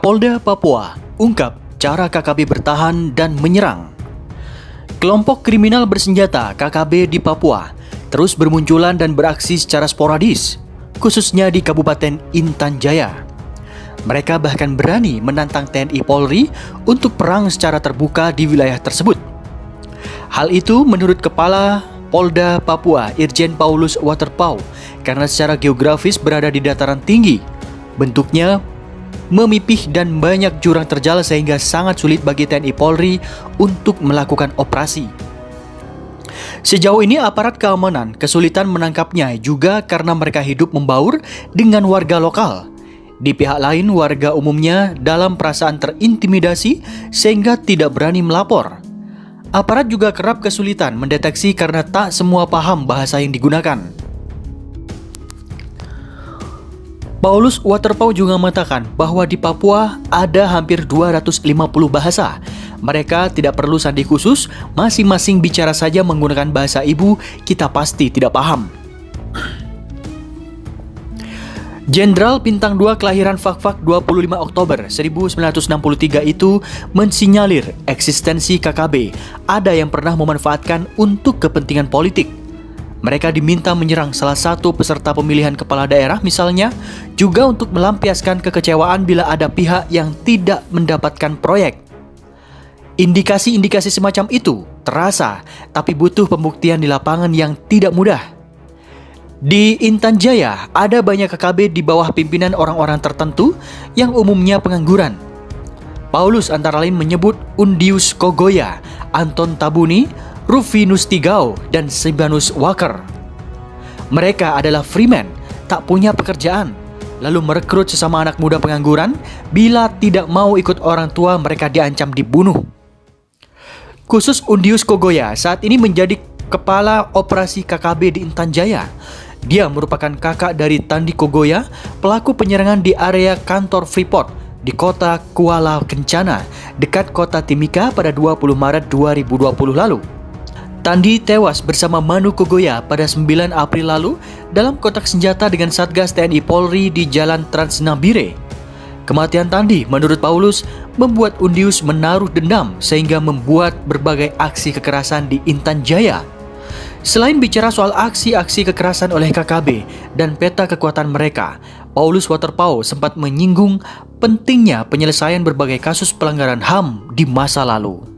Polda Papua ungkap cara KKB bertahan dan menyerang. Kelompok kriminal bersenjata KKB di Papua terus bermunculan dan beraksi secara sporadis, khususnya di Kabupaten Intan Jaya. Mereka bahkan berani menantang TNI Polri untuk perang secara terbuka di wilayah tersebut. Hal itu menurut Kepala Polda Papua Irjen Paulus Waterpauw karena secara geografis berada di dataran tinggi. Bentuknya memipih dan banyak jurang terjal sehingga sangat sulit bagi TNI Polri untuk melakukan operasi. Sejauh ini aparat keamanan kesulitan menangkapnya juga karena mereka hidup membaur dengan warga lokal. Di pihak lain, warga umumnya dalam perasaan terintimidasi sehingga tidak berani melapor. Aparat juga kerap kesulitan mendeteksi karena tak semua paham bahasa yang digunakan. Paulus Waterpauw juga mengatakan bahwa di Papua ada hampir 250 bahasa. Mereka tidak perlu sandi khusus, masing-masing bicara saja menggunakan bahasa ibu, kita pasti tidak paham. Jenderal Bintang 2 kelahiran Fakfak 25 Oktober 1963 itu mensinyalir eksistensi KKB ada yang pernah memanfaatkan untuk kepentingan politik. Mereka diminta menyerang salah satu peserta pemilihan kepala daerah misalnya, juga untuk melampiaskan kekecewaan bila ada pihak yang tidak mendapatkan proyek. Indikasi-indikasi semacam itu terasa, tapi butuh pembuktian di lapangan yang tidak mudah. Di Intan Jaya ada banyak KKB di bawah pimpinan orang-orang tertentu yang umumnya pengangguran. Paulus antara lain menyebut Undius Kogoya, Anton Tabuni, Rufinus Tigau, dan Sibanus Walker. Mereka adalah freeman, tak punya pekerjaan, lalu merekrut sesama anak muda pengangguran. Bila tidak mau ikut orang tua, mereka diancam dibunuh. Khusus Undius Kogoya saat ini menjadi kepala operasi KKB di Intan Jaya. Dia merupakan kakak dari Tandi Kogoya, pelaku penyerangan di area kantor Freeport di kota Kuala Kencana, dekat kota Timika pada 20 Maret 2020 lalu. Tandi tewas bersama Manu Kogoya pada 9 April lalu dalam kotak senjata dengan Satgas TNI Polri di Jalan Transnabire. Kematian Tandi menurut Paulus membuat Undius menaruh dendam sehingga membuat berbagai aksi kekerasan di Intan Jaya. Selain bicara soal aksi-aksi kekerasan oleh KKB dan peta kekuatan mereka, Paulus Waterpauw sempat menyinggung pentingnya penyelesaian berbagai kasus pelanggaran HAM di masa lalu.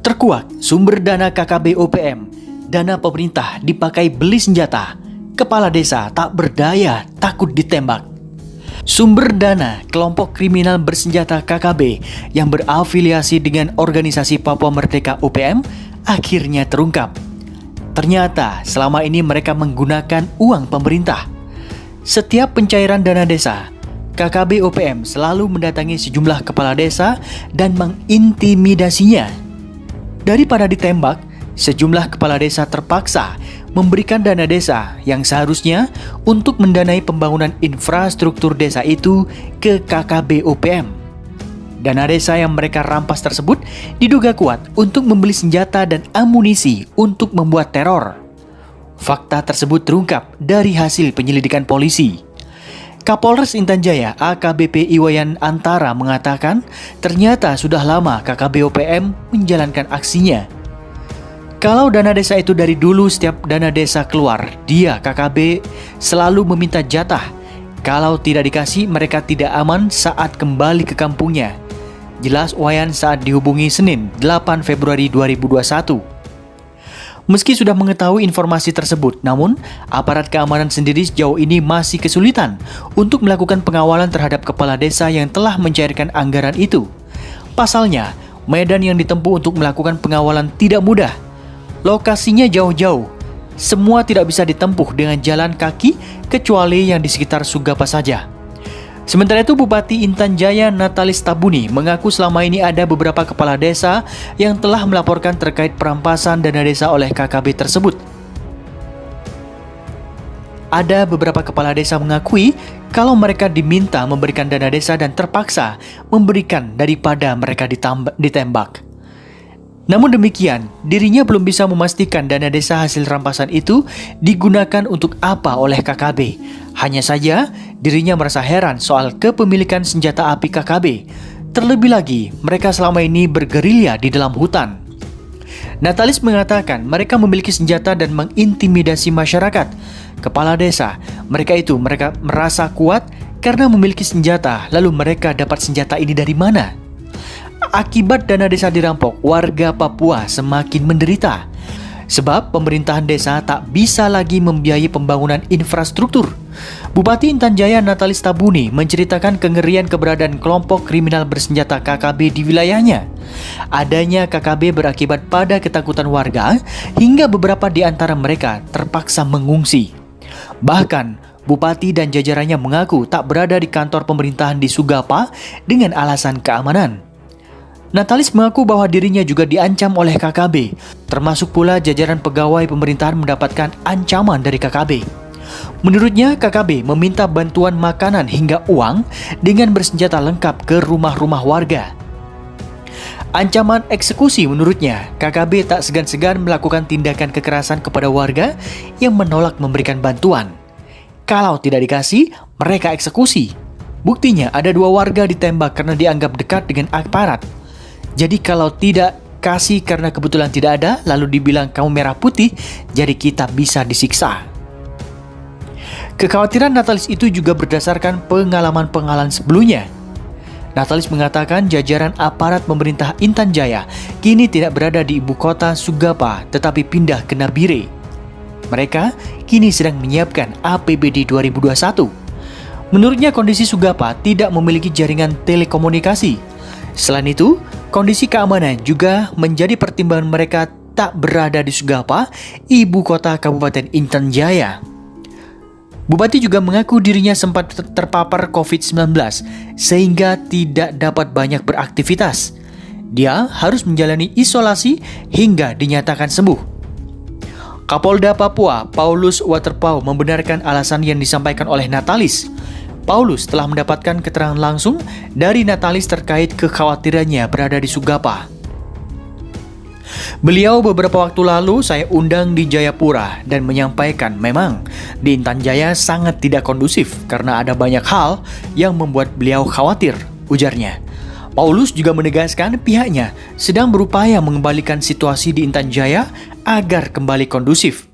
Terkuak sumber dana KKB OPM, dana pemerintah dipakai beli senjata, kepala desa tak berdaya takut ditembak. Sumber dana kelompok kriminal bersenjata KKB yang berafiliasi dengan organisasi Papua Merdeka OPM akhirnya terungkap. Ternyata selama ini mereka menggunakan uang pemerintah. Setiap pencairan dana desa, KKB OPM selalu mendatangi sejumlah kepala desa dan mengintimidasinya. Daripada ditembak, sejumlah kepala desa terpaksa memberikan dana desa yang seharusnya untuk mendanai pembangunan infrastruktur desa itu ke KKB OPM. Dana desa yang mereka rampas tersebut diduga kuat untuk membeli senjata dan amunisi untuk membuat teror. Fakta tersebut terungkap dari hasil penyelidikan polisi. Kapolres Intan Jaya AKBP Iwayan Antara mengatakan ternyata sudah lama KKB OPM menjalankan aksinya. Kalau dana desa itu dari dulu setiap dana desa keluar, dia KKB selalu meminta jatah. Kalau tidak dikasih, mereka tidak aman saat kembali ke kampungnya. Jelas Wayan saat dihubungi Senin 8 Februari 2021. Meski sudah mengetahui informasi tersebut, namun aparat keamanan sendiri sejauh ini masih kesulitan untuk melakukan pengawalan terhadap kepala desa yang telah mencairkan anggaran itu. Pasalnya, medan yang ditempuh untuk melakukan pengawalan tidak mudah. Lokasinya jauh-jauh. Semua tidak bisa ditempuh dengan jalan kaki kecuali yang di sekitar Sugapa saja. Sementara itu, Bupati Intan Jaya Natalis Tabuni mengaku selama ini ada beberapa kepala desa yang telah melaporkan terkait perampasan dana desa oleh KKB tersebut. Ada beberapa kepala desa mengakui kalau mereka diminta memberikan dana desa dan terpaksa memberikan daripada mereka ditembak. Namun demikian, dirinya belum bisa memastikan dana desa hasil rampasan itu digunakan untuk apa oleh KKB. Hanya saja, dirinya merasa heran soal kepemilikan senjata api KKB. Terlebih lagi, mereka selama ini bergerilya di dalam hutan. Natalis mengatakan mereka memiliki senjata dan mengintimidasi masyarakat. Kepala desa, mereka merasa kuat karena memiliki senjata, lalu mereka dapat senjata ini dari mana? Akibat dana desa dirampok, warga Papua semakin menderita. Sebab pemerintahan desa tak bisa lagi membiayai pembangunan infrastruktur. Bupati Intan Jaya Natalis Tabuni menceritakan kengerian keberadaan kelompok kriminal bersenjata KKB di wilayahnya. Adanya KKB berakibat pada ketakutan warga hingga beberapa di antara mereka terpaksa mengungsi. Bahkan, Bupati dan jajarannya mengaku tak berada di kantor pemerintahan di Sugapa dengan alasan keamanan. Natalis mengaku bahwa dirinya juga diancam oleh KKB, termasuk pula jajaran pegawai pemerintahan mendapatkan ancaman dari KKB. Menurutnya, KKB meminta bantuan makanan hingga uang dengan bersenjata lengkap ke rumah-rumah warga. Ancaman eksekusi menurutnya, KKB tak segan-segan melakukan tindakan kekerasan kepada warga yang menolak memberikan bantuan. Kalau tidak dikasih, mereka eksekusi. Buktinya ada 2 warga ditembak karena dianggap dekat dengan aparat. Jadi kalau tidak kasih karena kebetulan tidak ada, lalu dibilang kamu merah putih, jadi kita bisa disiksa. Kekhawatiran Natalis itu juga berdasarkan pengalaman-pengalaman sebelumnya. Natalis mengatakan jajaran aparat pemerintah Intan Jaya kini tidak berada di ibu kota Sugapa, tetapi pindah ke Nabire. Mereka kini sedang menyiapkan APBD 2021. Menurutnya kondisi Sugapa tidak memiliki jaringan telekomunikasi. Selain itu, kondisi keamanan juga menjadi pertimbangan mereka tak berada di Sugapa, ibu kota Kabupaten Intan Jaya. Bupati juga mengaku dirinya sempat terpapar COVID-19 sehingga tidak dapat banyak beraktivitas. Dia harus menjalani isolasi hingga dinyatakan sembuh. Kapolda Papua, Paulus Waterpauw membenarkan alasan yang disampaikan oleh Natalis. Paulus telah mendapatkan keterangan langsung dari Natalis terkait kekhawatirannya berada di Sugapa. Beliau beberapa waktu lalu saya undang di Jayapura dan menyampaikan memang di Intan Jaya sangat tidak kondusif karena ada banyak hal yang membuat beliau khawatir, ujarnya. Paulus juga menegaskan pihaknya sedang berupaya mengembalikan situasi di Intan Jaya agar kembali kondusif.